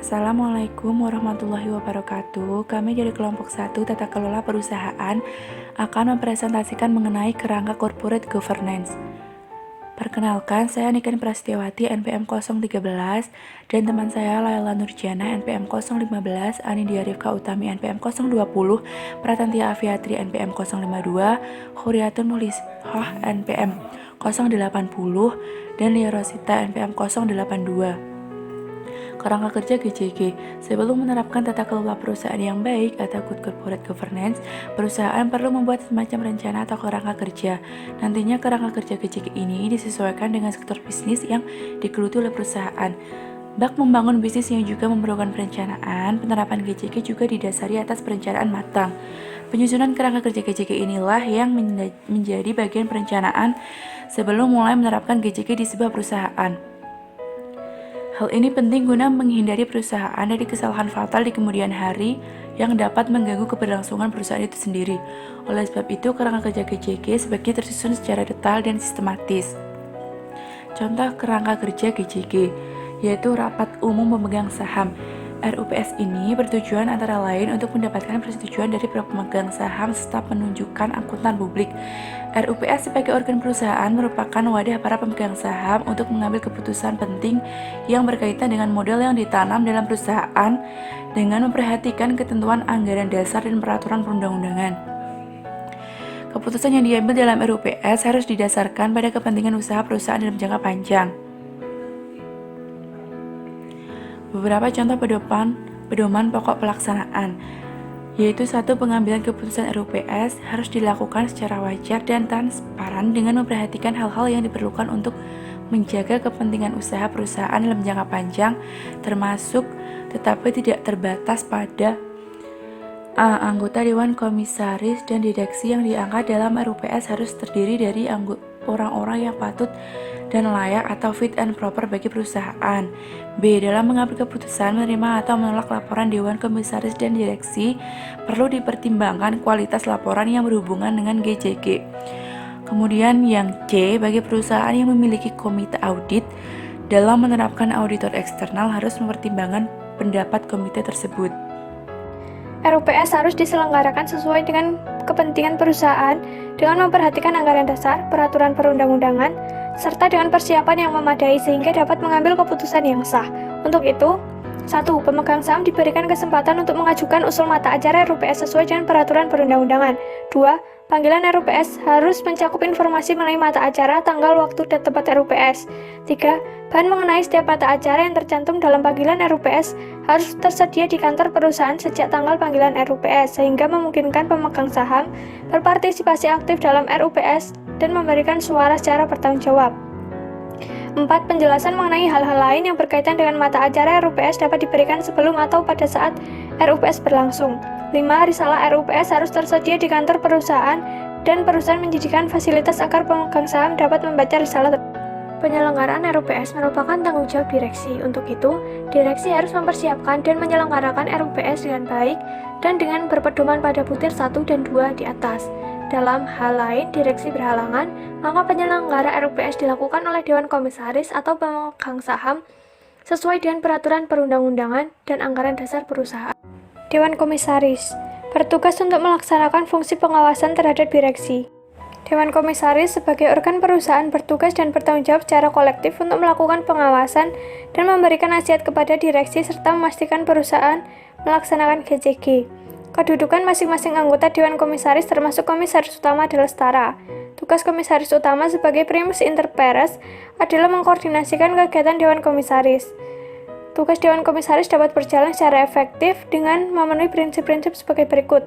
Assalamualaikum warahmatullahi wabarakatuh. Kami dari kelompok 1 Tata Kelola Perusahaan akan mempresentasikan mengenai kerangka corporate governance. Perkenalkan, saya Niken Prastiawati NPM 013 dan teman saya Laila Nurjana NPM 015, Anidia Rifka Utami NPM 020, Pratantia Aviatri NPM 052, Khuriatun Mulishoh NPM 080, dan Lia Rosita NPM 082. Kerangka kerja GCG. Sebelum menerapkan tata kelola perusahaan yang baik atau good corporate governance, perusahaan perlu membuat semacam rencana atau kerangka kerja. Nantinya kerangka kerja GCG ini disesuaikan dengan sektor bisnis yang digeluti oleh perusahaan. Bak membangun bisnis yang juga memerlukan perencanaan, penerapan GCG juga didasari atas perencanaan matang. Penyusunan kerangka kerja GCG inilah yang menjadi bagian perencanaan sebelum mulai menerapkan GCG di sebuah perusahaan. Hal ini penting guna menghindari perusahaan dari kesalahan fatal di kemudian hari yang dapat mengganggu keberlangsungan perusahaan itu sendiri. Oleh sebab itu, kerangka kerja GCG sebaiknya tersusun secara detail dan sistematis. Contoh kerangka kerja GCG, yaitu Rapat Umum Pemegang Saham. RUPS ini bertujuan antara lain untuk mendapatkan persetujuan dari pemegang saham serta penunjukan akuntan publik. RUPS sebagai organ perusahaan merupakan wadah para pemegang saham untuk mengambil keputusan penting yang berkaitan dengan modal yang ditanam dalam perusahaan dengan memperhatikan ketentuan anggaran dasar dan peraturan perundang-undangan. Keputusan yang diambil dalam RUPS harus didasarkan pada kepentingan usaha perusahaan dalam jangka panjang. Beberapa contoh pedoman pokok pelaksanaan, yaitu satu, pengambilan keputusan RUPS harus dilakukan secara wajar dan transparan dengan memperhatikan hal-hal yang diperlukan untuk menjaga kepentingan usaha perusahaan dalam jangka panjang, termasuk tetapi tidak terbatas pada anggota Dewan Komisaris dan direksi yang diangkat dalam RUPS harus terdiri dari orang-orang yang patut dan layak atau fit and proper bagi perusahaan. B. Dalam mengambil keputusan menerima atau menolak laporan Dewan Komisaris dan Direksi, perlu dipertimbangkan kualitas laporan yang berhubungan dengan GCG. Kemudian yang C, bagi perusahaan yang memiliki komite audit, dalam menerapkan auditor eksternal harus mempertimbangkan pendapat komite tersebut. RUPS harus diselenggarakan sesuai dengan kepentingan perusahaan dengan memperhatikan anggaran dasar, peraturan perundang-undangan, serta dengan persiapan yang memadai sehingga dapat mengambil keputusan yang sah. Untuk itu, 1. Pemegang saham diberikan kesempatan untuk mengajukan usul mata acara RUPS sesuai dengan peraturan perundang-undangan. 2. Panggilan RUPS harus mencakup informasi mengenai mata acara, tanggal, waktu, dan tempat RUPS. 3. Bahan mengenai setiap mata acara yang tercantum dalam panggilan RUPS harus tersedia di kantor perusahaan sejak tanggal panggilan RUPS, sehingga memungkinkan pemegang saham berpartisipasi aktif dalam RUPS dan memberikan suara secara bertanggung jawab. 4. Penjelasan mengenai hal-hal lain yang berkaitan dengan mata acara RUPS dapat diberikan sebelum atau pada saat RUPS berlangsung. 5. Risalah RUPS harus tersedia di kantor perusahaan dan perusahaan menjadikan fasilitas agar pemegang saham dapat membaca risalah tersebut. Penyelenggaraan RUPS merupakan tanggung jawab direksi. Untuk itu, direksi harus mempersiapkan dan menyelenggarakan RUPS dengan baik dan dengan berpedoman pada butir 1 dan 2 di atas. Dalam hal lain, direksi berhalangan, maka penyelenggara RUPS dilakukan oleh Dewan Komisaris atau pemegang saham sesuai dengan peraturan perundang-undangan dan anggaran dasar perusahaan. Dewan Komisaris bertugas untuk melaksanakan fungsi pengawasan terhadap direksi. Dewan Komisaris sebagai organ perusahaan bertugas dan bertanggung jawab secara kolektif untuk melakukan pengawasan dan memberikan nasihat kepada direksi serta memastikan perusahaan melaksanakan GCG. Kedudukan masing-masing anggota Dewan Komisaris termasuk Komisaris Utama adalah setara. Tugas Komisaris Utama sebagai primus inter pares adalah mengkoordinasikan kegiatan Dewan Komisaris. Tugas Dewan Komisaris dapat berjalan secara efektif dengan memenuhi prinsip-prinsip sebagai berikut.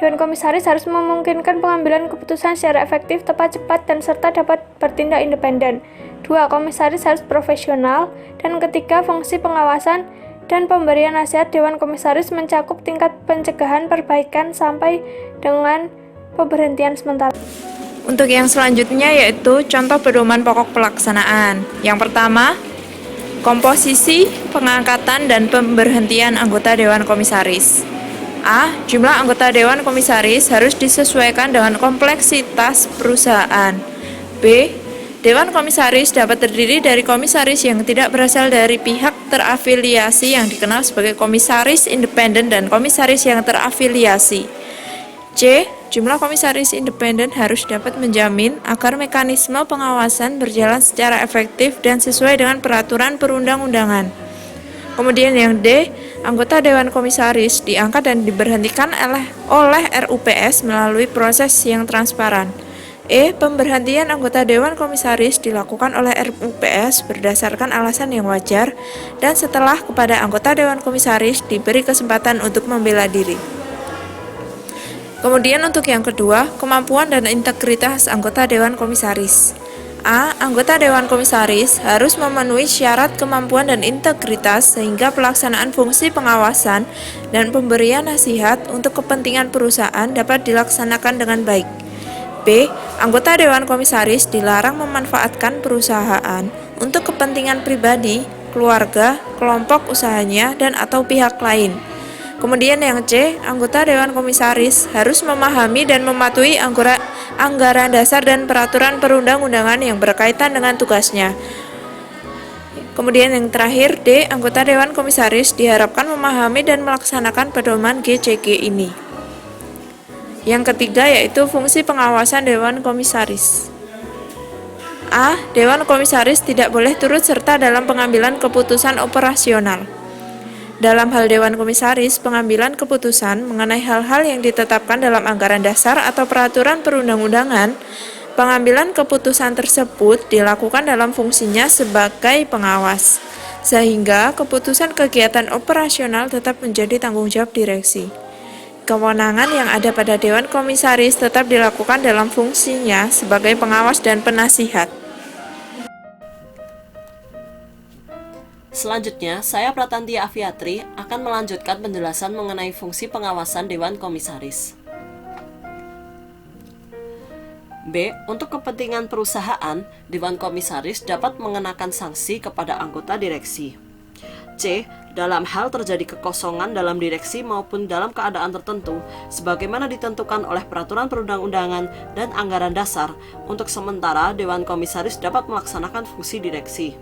Dewan Komisaris harus memungkinkan pengambilan keputusan secara efektif, tepat, cepat, dan serta dapat bertindak independen. 2. Komisaris harus profesional. Dan ketiga, fungsi pengawasan dan pemberian nasihat Dewan Komisaris mencakup tingkat pencegahan, perbaikan, sampai dengan pemberhentian sementara. Untuk yang selanjutnya yaitu contoh pedoman pokok pelaksanaan. Yang pertama, komposisi, pengangkatan, dan pemberhentian anggota Dewan Komisaris. A. Jumlah anggota Dewan Komisaris harus disesuaikan dengan kompleksitas perusahaan. B. Dewan Komisaris dapat terdiri dari komisaris yang tidak berasal dari pihak terafiliasi yang dikenal sebagai komisaris independen dan komisaris yang terafiliasi. C. Jumlah komisaris independen harus dapat menjamin agar mekanisme pengawasan berjalan secara efektif dan sesuai dengan peraturan perundang-undangan. Kemudian yang D, anggota Dewan Komisaris diangkat dan diberhentikan oleh RUPS melalui proses yang transparan. E. Pemberhentian anggota Dewan Komisaris dilakukan oleh RUPS berdasarkan alasan yang wajar dan setelah kepada anggota Dewan Komisaris diberi kesempatan untuk membela diri. Kemudian untuk yang kedua, kemampuan dan integritas anggota Dewan Komisaris. A. Anggota Dewan Komisaris harus memenuhi syarat kemampuan dan integritas sehingga pelaksanaan fungsi pengawasan dan pemberian nasihat untuk kepentingan perusahaan dapat dilaksanakan dengan baik. B. Anggota Dewan Komisaris dilarang memanfaatkan perusahaan untuk kepentingan pribadi, keluarga, kelompok usahanya, dan atau pihak lain. Kemudian yang C, anggota Dewan Komisaris harus memahami dan mematuhi anggaran dasar dan peraturan perundang-undangan yang berkaitan dengan tugasnya. Kemudian yang terakhir D, anggota Dewan Komisaris diharapkan memahami dan melaksanakan pedoman GCG ini. Yang ketiga yaitu fungsi pengawasan Dewan Komisaris. A. Dewan Komisaris tidak boleh turut serta dalam pengambilan keputusan operasional. Dalam hal Dewan Komisaris, pengambilan keputusan mengenai hal-hal yang ditetapkan dalam anggaran dasar atau peraturan perundang-undangan, pengambilan keputusan tersebut dilakukan dalam fungsinya sebagai pengawas, sehingga keputusan kegiatan operasional tetap menjadi tanggung jawab direksi. Kewenangan yang ada pada Dewan Komisaris tetap dilakukan dalam fungsinya sebagai pengawas dan penasihat. Selanjutnya, saya Pratantia Aviatri akan melanjutkan penjelasan mengenai fungsi pengawasan Dewan Komisaris. B. Untuk kepentingan perusahaan, Dewan Komisaris dapat mengenakan sanksi kepada anggota direksi. C. Dalam hal terjadi kekosongan dalam direksi maupun dalam keadaan tertentu, sebagaimana ditentukan oleh peraturan perundang-undangan dan anggaran dasar, untuk sementara Dewan Komisaris dapat melaksanakan fungsi direksi.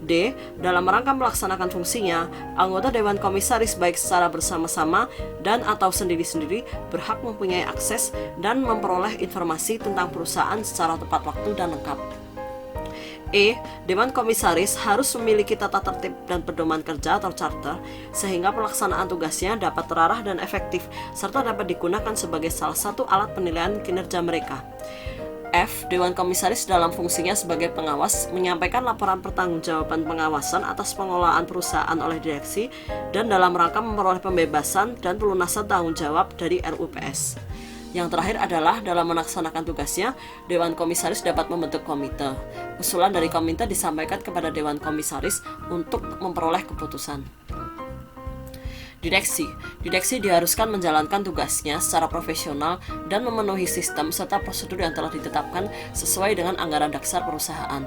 D. Dalam rangka melaksanakan fungsinya, anggota Dewan Komisaris baik secara bersama-sama dan atau sendiri-sendiri berhak mempunyai akses dan memperoleh informasi tentang perusahaan secara tepat waktu dan lengkap. E. Dewan Komisaris harus memiliki tata tertib dan pedoman kerja atau charter sehingga pelaksanaan tugasnya dapat terarah dan efektif serta dapat digunakan sebagai salah satu alat penilaian kinerja mereka. F. Dewan Komisaris dalam fungsinya sebagai pengawas menyampaikan laporan pertanggungjawaban pengawasan atas pengelolaan perusahaan oleh direksi dan dalam rangka memperoleh pembebasan dan pelunasan tanggung jawab dari RUPS. Yang terakhir adalah dalam melaksanakan tugasnya, Dewan Komisaris dapat membentuk komite. Usulan dari komite disampaikan kepada Dewan Komisaris untuk memperoleh keputusan. Direksi diharuskan menjalankan tugasnya secara profesional dan memenuhi sistem serta prosedur yang telah ditetapkan sesuai dengan anggaran dasar perusahaan.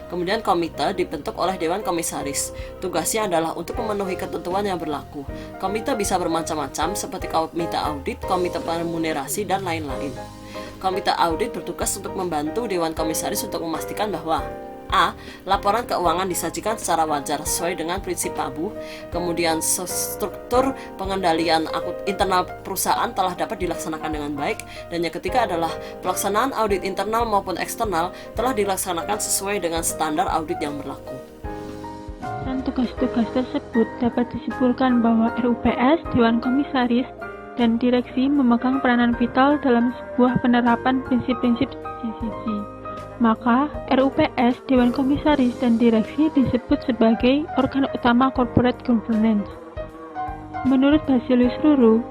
Kemudian komite dibentuk oleh Dewan Komisaris. Tugasnya adalah untuk memenuhi ketentuan yang berlaku. Komite bisa bermacam-macam seperti komite audit, komite remunerasi, dan lain-lain. Komite audit bertugas untuk membantu Dewan Komisaris untuk memastikan bahwa A. Laporan keuangan disajikan secara wajar sesuai dengan prinsip PABU. Kemudian struktur pengendalian internal perusahaan telah dapat dilaksanakan dengan baik. Dan yang ketiga adalah pelaksanaan audit internal maupun eksternal telah dilaksanakan sesuai dengan standar audit yang berlaku. Dan tugas-tugas tersebut dapat disimpulkan bahwa RUPS, Dewan Komisaris, dan Direksi memegang peranan vital dalam sebuah penerapan prinsip-prinsip GCG. Maka, RUPS, Dewan Komisaris, dan Direksi disebut sebagai organ utama corporate governance. Menurut Basilius Ruru,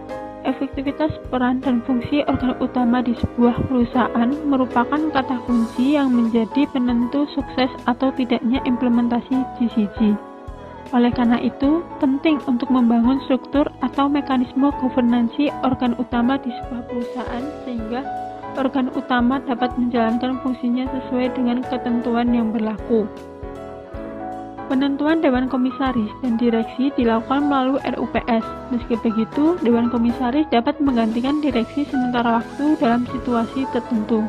efektivitas peran dan fungsi organ utama di sebuah perusahaan merupakan kata kunci yang menjadi penentu sukses atau tidaknya implementasi GCG. Oleh karena itu, penting untuk membangun struktur atau mekanisme governansi organ utama di sebuah perusahaan sehingga organ utama dapat menjalankan fungsinya sesuai dengan ketentuan yang berlaku. Penentuan Dewan Komisaris dan Direksi dilakukan melalui RUPS. Meski begitu, Dewan Komisaris dapat menggantikan direksi sementara waktu dalam situasi tertentu.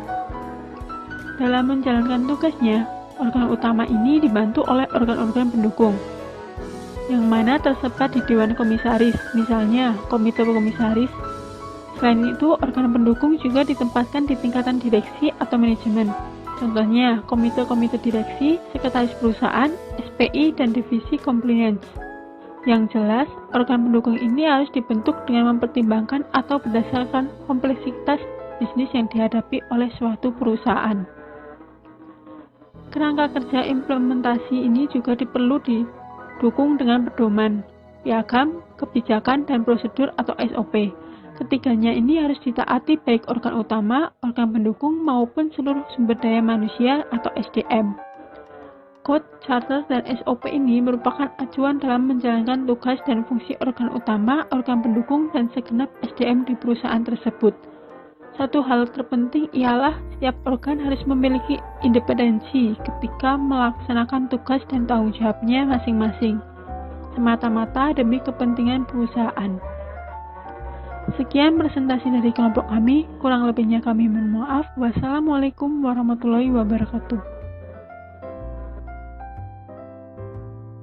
Dalam menjalankan tugasnya, organ utama ini dibantu oleh organ-organ pendukung, yang mana tersebar di Dewan Komisaris, misalnya Komite Komisaris. Selain itu, organ pendukung juga ditempatkan di tingkatan direksi atau manajemen. Contohnya, komite-komite direksi, sekretaris perusahaan, SPI, dan divisi compliance. Yang jelas, organ pendukung ini harus dibentuk dengan mempertimbangkan atau berdasarkan kompleksitas bisnis yang dihadapi oleh suatu perusahaan. Kerangka kerja implementasi ini juga perlu didukung dengan pedoman, piagam, kebijakan, dan prosedur atau SOP. Ketiganya ini harus ditaati baik organ utama, organ pendukung, maupun seluruh sumber daya manusia atau SDM. Code, charter, dan SOP ini merupakan acuan dalam menjalankan tugas dan fungsi organ utama, organ pendukung, dan segenap SDM di perusahaan tersebut. Satu hal terpenting ialah setiap organ harus memiliki independensi ketika melaksanakan tugas dan tanggung jawabnya masing-masing, semata-mata demi kepentingan perusahaan. Sekian presentasi dari kelompok kami, kurang lebihnya kami mohon maaf. Wassalamualaikum warahmatullahi wabarakatuh.